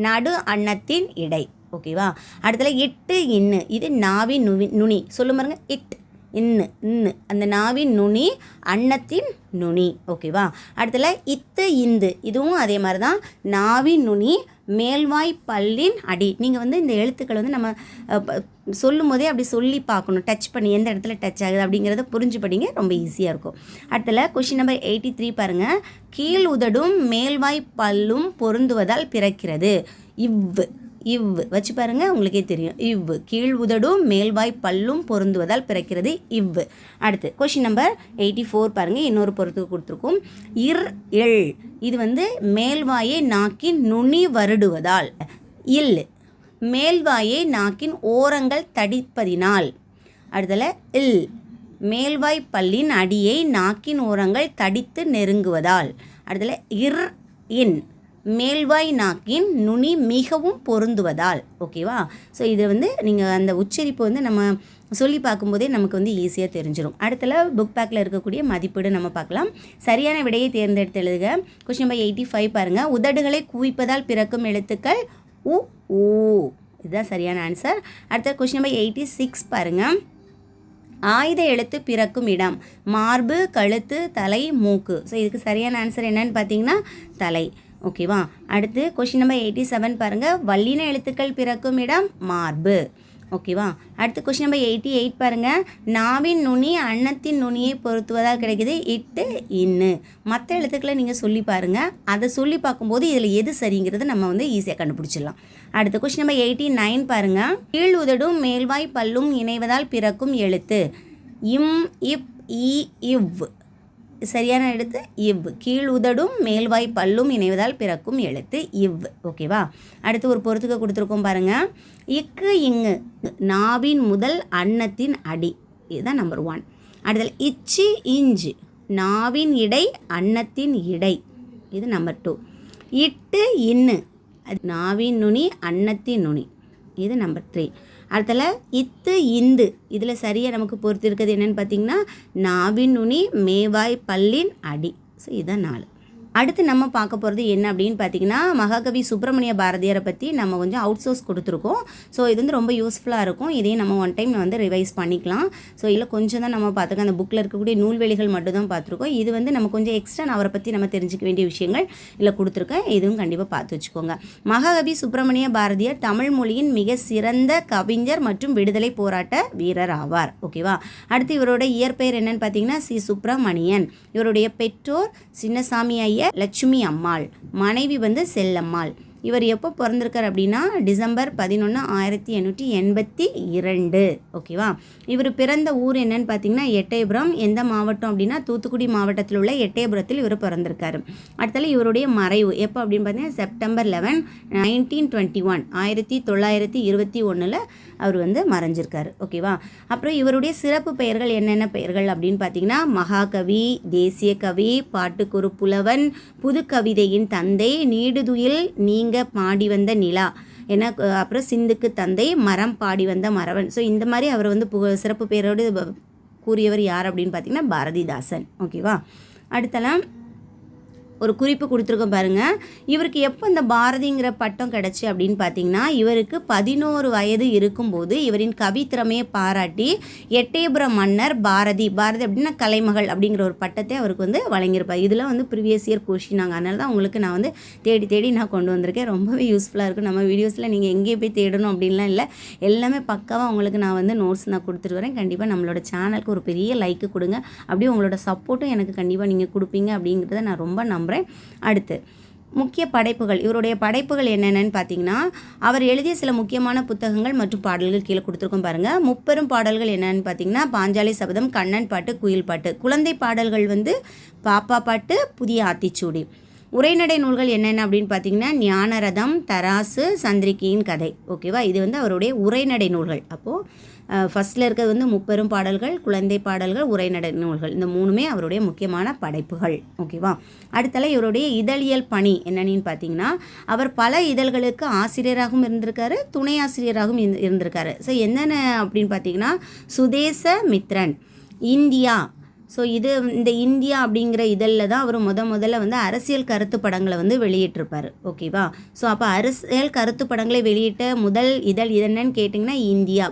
நடு அன்னத்தின் இடை. ஓகேவா? அடுத்தல இட்டு இன்னு இது நாவின் நுனி. சொல்லும் பாருங்க. இன்னு அந்த நாவின் நுனி அன்னத்தின் நுனி. ஓகேவா? அடுத்தல இத்து இந்து இதுவும் அதே மாதிரி தான், நாவின் நுனி மேல்வாய் பல்லின் அடி. நீங்கள் வந்து இந்த எழுத்துக்கள் வந்து நம்ம சொல்லும் போதே அப்படி சொல்லி பார்க்கணும், டச் பண்ணி எந்த இடத்துல டச் ஆகுது அப்படிங்கிறத புரிஞ்சு படிங்க, ரொம்ப ஈஸியாக இருக்கும். அடுத்தல கொஸ்டின் நம்பர் 83 பாருங்கள். கீழ் உதடும் மேல்வாய் பல்லும் பொருந்துவதால் பிறக்கிறது. இவ் வச்சு பாருங்கள், உங்களுக்கே தெரியும். இவ் கீழ் உதடும் மேல்வாய் பல்லும் பொருந்துவதால் பிறக்கிறது இவ். அடுத்து கொஸ்டின் நம்பர் 84 பாருங்கள். இன்னொரு பொறுத்துக்கு கொடுத்துருக்கோம். எள் இது வந்து மேல்வாயை நாக்கின் நுனி வருடுவதால். இல் மேல்வாயை நாக்கின் ஓரங்கள் தடிப்பதினால். அடுத்தல இல் மேல்வாய் பல்லின் அடியை நாக்கின் ஓரங்கள் தடித்து நெருங்குவதால். அடுத்தல இன் மேல்வாய் நாக்கின் நுனி மிகவும் பொருந்துவதால். ஓகேவா? ஸோ இது வந்து நீங்கள் அந்த உச்சரிப்பு வந்து நம்ம சொல்லி பார்க்கும்போதே நமக்கு வந்து ஈஸியாக தெரிஞ்சிடும். அடுத்தல புக் பேக்கில் இருக்கக்கூடிய மதிப்பீடு நம்ம பார்க்கலாம். சரியான விடையை தேர்ந்தெடுத்து எழுதுக. கொஸ்டின் நம்பர் 85 பாருங்கள். உதடுகளை குவிப்பதால் பிறக்கும் எழுத்துக்கள் உ ஊ. இதுதான் சரியான ஆன்சர். அடுத்த கொஸ்டின் நம்பர் 86 பாருங்கள். ஆயுத எழுத்து பிறக்கும் இடம் மார்பு, கழுத்து, தலை, மூக்கு. ஸோ இதுக்கு சரியான ஆன்சர் என்னன்னு பார்த்தீங்கன்னா தலை. ஓகேவா? அடுத்து கொஸ்டின் நம்பர் 87 பாருங்கள். வல்லின எழுத்துக்கள் பிறக்கும் இடம் மார்பு. ஓகேவா. அடுத்து கொஸ்டின் நம்பர் 88 பாருங்கள். நாவின் நுனி அன்னத்தின் நுனியை பொருத்துவதால் கிடைக்கிது இட்டு இன்னு. மற்ற எழுத்துக்களை நீங்கள் சொல்லி பாருங்கள். அதை சொல்லி பார்க்கும்போது இதில் எது சரிங்கிறத நம்ம வந்து ஈஸியாக கண்டுபிடிச்சிடலாம். அடுத்து கொஸ்டின் நம்பர் 89 பாருங்கள். கீழ் உதடும் மேல்வாய் பல்லும் இணைவதால் பிறக்கும் எழுத்து இம் இப் இ இவ். சரியான எழுத்து இவ். கீழ் உதடும் மேல்வாய் பல்லும் இணைவதால் பிறக்கும் எழுத்து இவ். ஓகேவா. அடுத்து ஒரு பொறுத்துக்க கொடுத்துருக்கோம் பாருங்கள். இக்கு இங்கு நாவின் முதல் அன்னத்தின் அடி. இதுதான் நம்பர் 1. அடுத்தது இச்சு இஞ்சு நாவின் இடை அன்னத்தின் இடை. இது நம்பர் 2. இட்டு இன்னு நாவின் நுனி அன்னத்தின் நுனி. இது நம்பர் 3. அடுத்தல இத்து இந்து. இதில் சரியாக நமக்கு பொறுத்து இருக்கிறது என்னென்னு பார்த்தீங்கன்னா நாவின் நுனி மேவாய் பல்லின் அடி. ஸோ இதுதான் 4. அடுத்து நம்ம பார்க்க போகிறது என்ன அப்படின்னு பார்த்தீங்கன்னா மகாகவி சுப்பிரமணிய பாரதியாரை பற்றி நம்ம கொஞ்சம் அவுட் சோர்ஸ் கொடுத்துருக்கோம். ஸோ இது வந்து ரொம்ப யூஸ்ஃபுல்லாக இருக்கும். இதையும் நம்ம ஒன் டைம் வந்து ரிவைஸ் பண்ணிக்கலாம். ஸோ இதில் கொஞ்சம் தான் நம்ம பார்த்துருக்கோம். அந்த புக்கில் இருக்கக்கூடிய நூல்வெளிகள் மட்டும் தான் பார்த்துருக்கோம். இது வந்து நம்ம கொஞ்சம் எக்ஸ்ட்ரா அவரை பற்றி நம்ம தெரிஞ்சிக்க வேண்டிய விஷயங்கள் இதில் கொடுத்துருக்கேன். இதுவும் கண்டிப்பாக பார்த்து வச்சுக்கோங்க. மகாகவி சுப்பிரமணிய பாரதியார் தமிழ் மொழியின் மிக சிறந்த கவிஞர் மற்றும் விடுதலை போராட்ட வீரர் ஆவார். ஓகேவா. அடுத்து இவரோட இயற்பெயர் என்னன்னு பார்த்தீங்கன்னா சி சுப்பிரமணியன். இவருடைய பெற்றோர் சின்னசாமி ஐயர், லட்சுமி அம்மாள். மனைவி வந்து செல்லம்மாள். இவர் எப்போ பிறந்திருக்கார் அப்படின்னா டிசம்பர் 11, 1882. ஓகேவா. இவர் பிறந்த ஊர் என்னன்னு பார்த்தீங்கன்னா எட்டயபுரம். எந்த மாவட்டம் அப்படின்னா தூத்துக்குடி மாவட்டத்தில் உள்ள எட்டயபுரத்தில் இவர் பிறந்திருக்காரு. அடுத்தால இவருடைய மறைவு எப்போ அப்படின்னு பார்த்தீங்கன்னா செப்டம்பர் 11, 1921 1921 அவர் வந்து மறைஞ்சிருக்காரு. ஓகேவா. அப்புறம் இவருடைய சிறப்பு பெயர்கள் என்னென்ன பெயர்கள் அப்படின்னு பார்த்தீங்கன்னா மகாகவி, தேசிய கவி, பாட்டுக்குறு புலவன், புது கவிதையின் தந்தை, நீடுதுயில் நீங்க பாடி வந்த நிலா ஏன்னா அப்புறம் சிந்துக்கு தந்தை, மரம் பாடி வந்த மறவன். ஸோ இந்த மாதிரி அவர் வந்து சிறப்பு பெயரோடு கூறியவர் யார் அப்படின்னு பார்த்தீங்கன்னா பாரதிதாசன். ஓகேவா. அடுத்தலாம் ஒரு குறிப்பு கொடுத்துருக்கோம் பாருங்கள். இவருக்கு எப்போ இந்த பாரதிங்கிற பட்டம் கிடச்சி அப்படின்னு பார்த்தீங்கன்னா இவருக்கு 11 வயது இருக்கும்போது இவரின் கவித்திறமையை பாராட்டி எட்டயபுரம் மன்னர் பாரதி அப்படின்னா கலைமகள் அப்படிங்கிற ஒரு பட்டத்தை அவருக்கு வந்து வழங்கியிருப்பார். இதெல்லாம் வந்து ப்ரீவியஸ் இயர் கொஷின். அதனால தான் உங்களுக்கு நான் வந்து தேடி நான் கொண்டு வந்திருக்கேன். ரொம்பவே யூஸ்ஃபுல்லாக இருக்கும். நம்ம வீடியோஸில் நீங்கள் எங்கேயும் போய் தேடணும் அப்படின்லாம் இல்லை. எல்லாமே பக்காவாக உங்களுக்கு நான் வந்து நோட்ஸ் நான் கொடுத்துட்டு வரேன். கண்டிப்பாக நம்மளோட சேனலுக்கு ஒரு பெரிய லைக்கு கொடுங்க. அப்படியே உங்களோட சப்போர்ட்டும் எனக்கு கண்டிப்பாக நீங்கள் கொடுப்பீங்க அப்படிங்கிறத நான் ரொம்ப நம்புகிறேன். அடுத்து முக்கிய படைப்புகள். இவருடைய படைப்புகள் என்னென்னு பார்த்தீங்கன்னா அவர் எழுதிய சில முக்கியமான புத்தகங்கள் மற்றும் பாடல்கள் கீழே கொடுத்துருக்கோம் பாருங்கள். முப்பெரும் பாடல்கள் என்னென்னு பார்த்தீங்கன்னா பாஞ்சாலி சபதம், கண்ணன் பாட்டு, குயில் பாட்டு. குழந்தை பாடல்கள் வந்து பாப்பா பாட்டு, புதிய ஆத்திச்சூடி. உரைநடை நூல்கள் என்னென்ன அப்படின்னு பார்த்தீங்கன்னா ஞானரதம், தராசு, சந்திரிகையின் கதை. ஓகேவா. இது வந்து அவருடைய உரைநடை நூல்கள். அப்போது ஃபஸ்ட்டில் இருக்கிறது வந்து முப்பெரும் பாடல்கள், குழந்தை பாடல்கள், உரைநடை நூல்கள். இந்த 3மே அவருடைய முக்கியமான படைப்புகள். ஓகேவா. அடுத்தால இவருடைய இதழியல் பணி என்னன்னு பார்த்தீங்கன்னா அவர் பல இதழ்களுக்கு ஆசிரியராகவும் இருந்திருக்காரு, துணை ஆசிரியராகவும் இருந்திருக்காரு. ஸோ என்னென்ன அப்படின்னு பார்த்தீங்கன்னா சுதேச மித்ரன், இந்தியா. ஸோ இந்த இந்தியா அப்படிங்கிற இதழில் தான் அவர் முதல்ல வந்து அரசியல் கருத்து படங்களை வந்து வெளியிட்டிருப்பார். ஓகேவா. ஸோ அப்போ அரசியல் கருத்து படங்களை வெளியிட்ட முதல் இதழ் என்னன்னு கேட்டிங்கன்னா இந்தியா.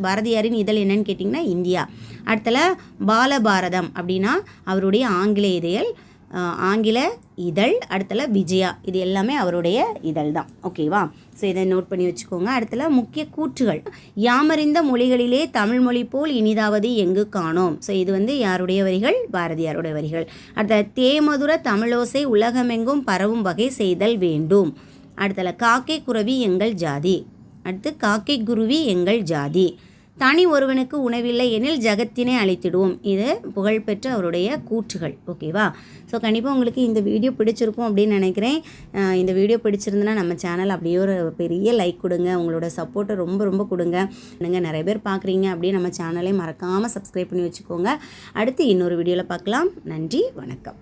பாரதியாரின் இதழ் என்னன்னு கேட்டிங்கன்னா இந்தியா. அடுத்தல பாலபாரதம் அப்படின்னா அவருடைய ஆங்கில இதழ். அடுத்தல விஜயா. இது எல்லாமே அவருடைய இதழ் தான். ஓகேவா. ஸோ இதை நோட் பண்ணி வச்சுக்கோங்க. அடுத்தல முக்கிய கூற்றுகள். யாமறிந்த மொழிகளிலே தமிழ் மொழி போல் இனிதாவது எங்கு காணோம். ஸோ இது வந்து யாருடைய வரிகள்? பாரதியாருடைய வரிகள். அடுத்தல தேமதுர தமிழோசை உலகமெங்கும் பரவும் வகை செய்தல் வேண்டும். அடுத்தல காக்கை குருவி எங்கள் ஜாதி. அடுத்து காக்கை குருவி எங்கள் ஜாதி. தனி ஒருவனுக்கு உணவில்லை எனில் ஜகத்தினை அழித்திடுவோம். இது புகழ்பெற்ற அவருடைய கூற்றுகள். ஓகேவா. ஸோ கண்டிப்பாக உங்களுக்கு இந்த வீடியோ பிடிச்சிருக்கும் அப்படின்னு நினைக்கிறேன். இந்த வீடியோ பிடிச்சிருந்துன்னா நம்ம சேனல் அப்படியே ஒரு பெரிய லைக் கொடுங்க. உங்களோட சப்போர்ட்டை ரொம்ப கொடுங்க. நீங்கள் நிறைய பேர் பார்க்குறீங்க அப்படியே நம்ம சேனலை மறக்காமல் சப்ஸ்கிரைப் பண்ணி வச்சுக்கோங்க. அடுத்து இன்னொரு வீடியோவில் பார்க்கலாம். நன்றி, வணக்கம்.